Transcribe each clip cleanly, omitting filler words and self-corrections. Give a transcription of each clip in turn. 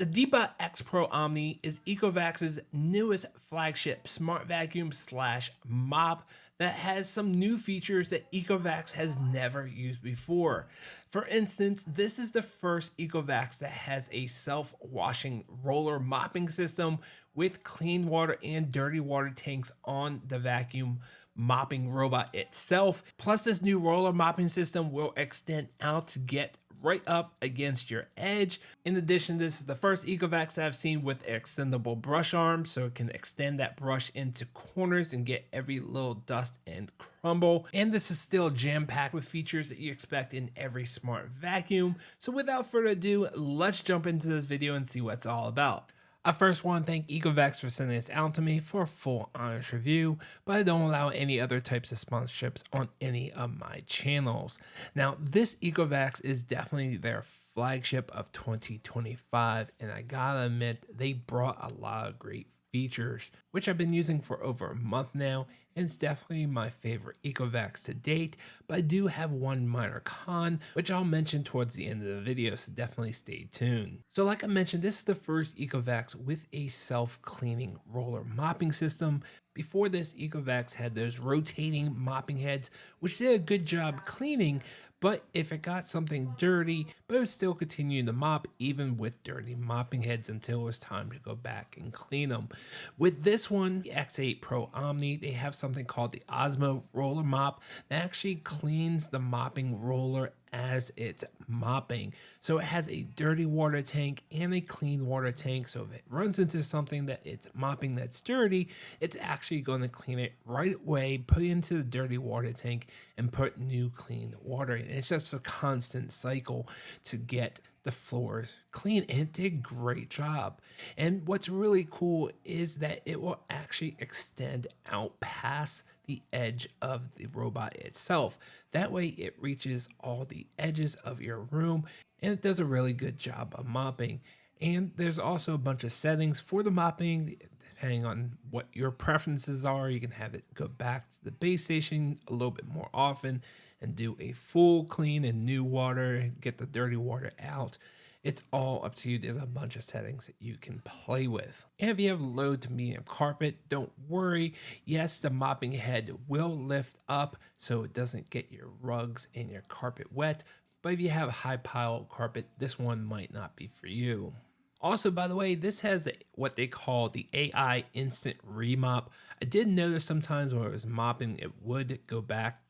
The Deebot X Pro Omni is Ecovacs' newest flagship smart vacuum slash mop that has some new features that Ecovacs has never used before. For instance, this is the first Ecovacs that has a self-washing roller mopping system with clean water and dirty water tanks on the vacuum mopping robot itself. Plus, this new roller mopping system will extend out to get right up against your edge. In addition, this is the first Ecovacs I've seen with extendable brush arm, so it can extend that brush into corners and get every little dust and crumble. And this is still jam-packed with features that you expect in every smart vacuum. So without further ado, let's jump into this video and see what it's all about. I first want to thank Ecovacs for sending this out to me for a full honest review, but I don't allow any other types of sponsorships on any of my channels. Now, this Ecovacs is definitely their flagship of 2025, and I gotta admit, they brought a lot of great features, which I've been using for over a month now, and it's definitely my favorite Ecovacs to date, but I do have one minor con, which I'll mention towards the end of the video, so definitely stay tuned. So like I mentioned, this is the first Ecovacs with a self-cleaning roller mopping system. Before this, Ecovacs had those rotating mopping heads, which did a good job cleaning, but if it got something dirty, but it would still continue to mop even with dirty mopping heads until it was time to go back and clean them. With this one, the X8 Pro Omni, they have something called the Osmo Roller Mop that actually cleans the mopping roller as it's mopping. So it has a dirty water tank and a clean water tank. So if it runs into something that it's mopping that's dirty, it's actually going to clean it right away, put it into the dirty water tank and put new clean water in. It's just a constant cycle to get the floors clean, and it did a great job. And what's really cool is that it will actually extend out past the edge of the robot itself. That way it reaches all the edges of your room, and it does a really good job of mopping. And there's also a bunch of settings for the mopping. Depending on what your preferences are, you can have it go back to the base station a little bit more often and do a full clean and new water, get the dirty water out. It's all up to you. There's a bunch of settings that you can play with. And if you have low to medium carpet, don't worry. Yes, the mopping head will lift up so it doesn't get your rugs and your carpet wet. But if you have high pile carpet, this one might not be for you. Also, by the way, this has what they call the AI instant remop. I did notice sometimes when it was mopping, it would go back,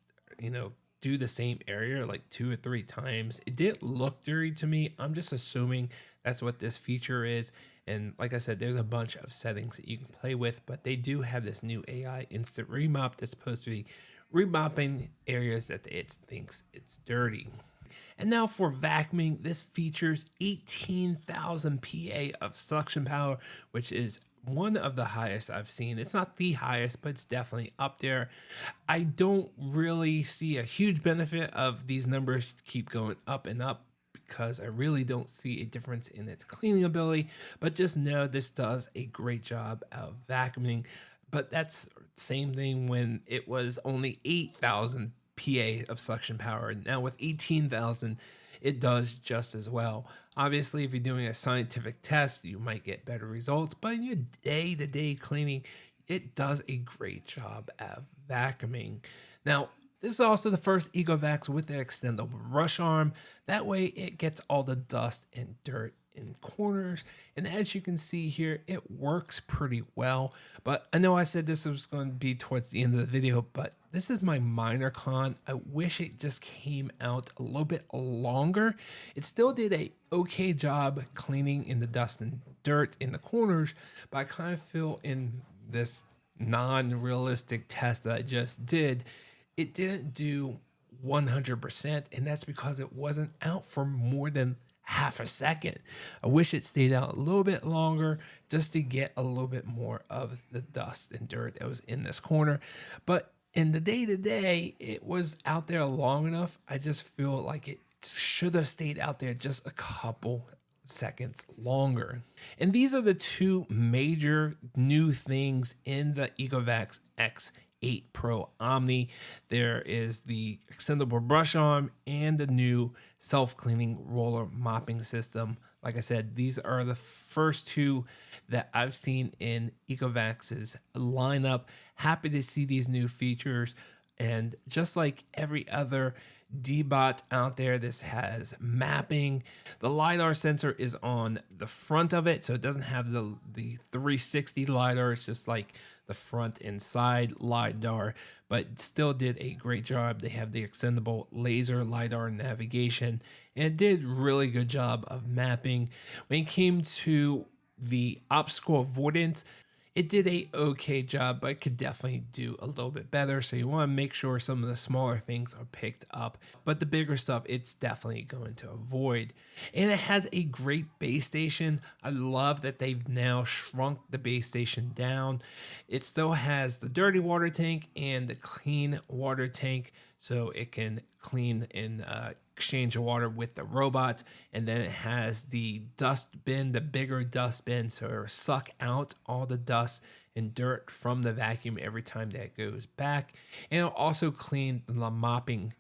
do the same area like 2 or 3 times. It didn't look dirty to me. I'm just assuming that's what this feature is. And like I said, there's a bunch of settings that you can play with, but they do have this new AI instant remop that's supposed to be remopping areas that it thinks it's dirty. And now for vacuuming, this features 18,000 PA of suction power, which is one of the highest I've seen. It's not the highest, but it's definitely up there. I don't really see a huge benefit of these numbers keep going up and up because I really don't see a difference in its cleaning ability, but just know this does a great job of vacuuming. But that's same thing when it was only 8,000 PA of suction power. Now with 18,000, it does just as well. Obviously, if you're doing a scientific test, you might get better results, but in your day-to-day cleaning, it does a great job at vacuuming. Now, this is also the first Ecovacs with an extendable brush arm. That way it gets all the dust and dirt in corners, and as you can see here, it works pretty well. But I know I said this was going to be towards the end of the video, but this is my minor con. I wish it just came out a little bit longer. It still did a okay job cleaning in the dust and dirt in the corners, but I kind of feel in this non-realistic test that I just did, it didn't do 100%, and that's because it wasn't out for more than half a second. I wish it stayed out a little bit longer just to get a little bit more of the dust and dirt that was in this corner. But in the day-to-day, it was out there long enough. I just feel like it should have stayed out there just a couple seconds longer. And these are the two major new things in the Ecovacs X8 Pro Omni. There is the extendable brush arm and the new self-cleaning roller mopping system Like I said, these are the first two that I've seen in Ecovacs's lineup. Happy to see these new features. And just like every other Deebot out there, this has mapping. The LiDAR sensor is on the front of it, so it doesn't have the 360 LiDAR. It's just like the front and side LiDAR, but still did a great job. They have the extendable laser LiDAR navigation, and it did really good job of mapping. When it came to the obstacle avoidance, it did a okay job, but it could definitely do a little bit better. So you want to make sure some of the smaller things are picked up, but the bigger stuff, it's definitely going to avoid. And it has a great base station. I love that they've now shrunk the base station down. It still has the dirty water tank and the clean water tank, so it can clean and exchange of water with the robot. And then it has the dust bin, the bigger dust bin, so it'll suck out all the dust and dirt from the vacuum every time that goes back. And it'll also clean the mopping,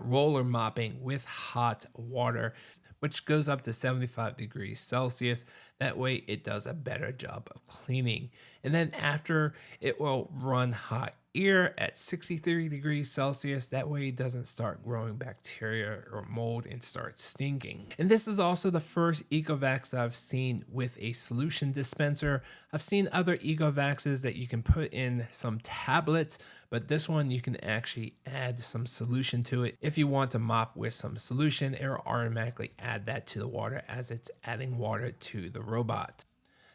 roller mopping with hot water, which goes up to 75 degrees Celsius. That way it does a better job of cleaning. And then after, it will run hot air at 63 degrees Celsius. That way it doesn't start growing bacteria or mold and start stinking. And this is also the first Ecovacs I've seen with a solution dispenser. I've seen other Ecovacs that you can put in some tablets, but this one you can actually add some solution to it. If you want to mop with some solution, it will automatically add that to the water as it's adding water to the robot.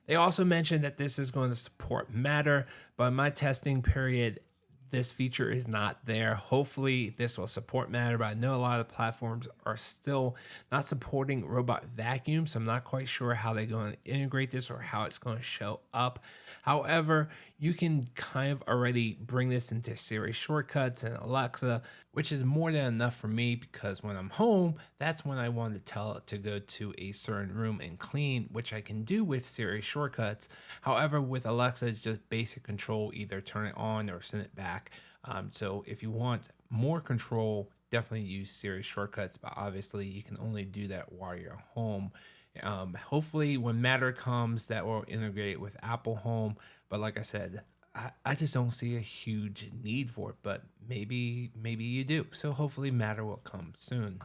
They also mentioned that this is going to support Matter, but in my testing period, this feature is not there. Hopefully this will support Matter, but I know a lot of platforms are still not supporting robot vacuum, so I'm not quite sure how they're going to integrate this or how it's going to show up. However, you can kind of already bring this into Siri shortcuts and Alexa, which is more than enough for me, because when I'm home, that's when I want to tell it to go to a certain room and clean, which I can do with Siri shortcuts. However, with Alexa, it's just basic control, either turn it on or send it back. So if you want more control, definitely use Siri shortcuts, but obviously you can only do that while you're home. Hopefully when Matter comes, that will integrate with Apple Home, but like I said, I just don't see a huge need for it, but maybe you do. So hopefully Matter will come soon.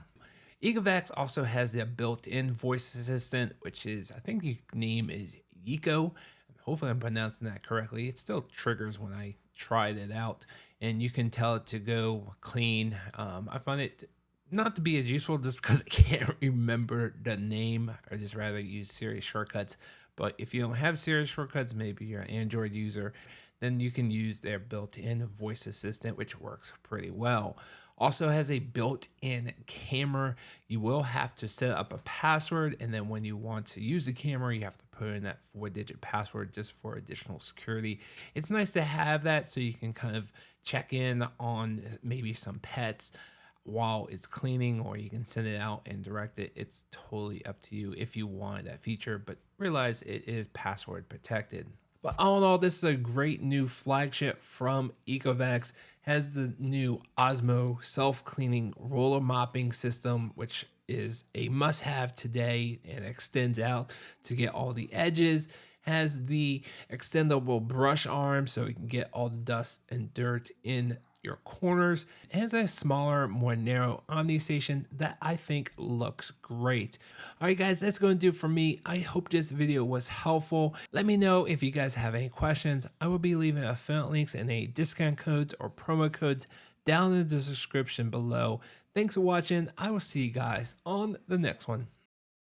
Ecovacs also has the built-in voice assistant, which is, I think the name is Eco. Hopefully I'm pronouncing that correctly. It still triggers when I tried it out, and you can tell it to go clean. I find it not to be as useful just because I can't remember the name. I just rather use Siri shortcuts. But if you don't have Siri shortcuts, maybe you're an Android user, then you can use their built-in voice assistant, which works pretty well. Also has a built-in camera. You will have to set up a password, and then when you want to use the camera, you have to put in that 4-digit password just for additional security. It's nice to have that so you can kind of check in on maybe some pets while it's cleaning, or you can send it out and direct it. It's totally up to you if you want that feature, but realize it is password protected. But all in all, this is a great new flagship from Ecovacs. Has the new Osmo self-cleaning roller mopping system, which is a must-have today and extends out to get all the edges. Has the extendable brush arm so you can get all the dust and dirt in your corners. It has a smaller, more narrow Omni station that I think looks great. All right, guys, that's going to do it for me. I hope this video was helpful. Let me know if you guys have any questions. I will be leaving affiliate links and any discount codes or promo codes down in the description below. Thanks for watching. I will see you guys on the next one.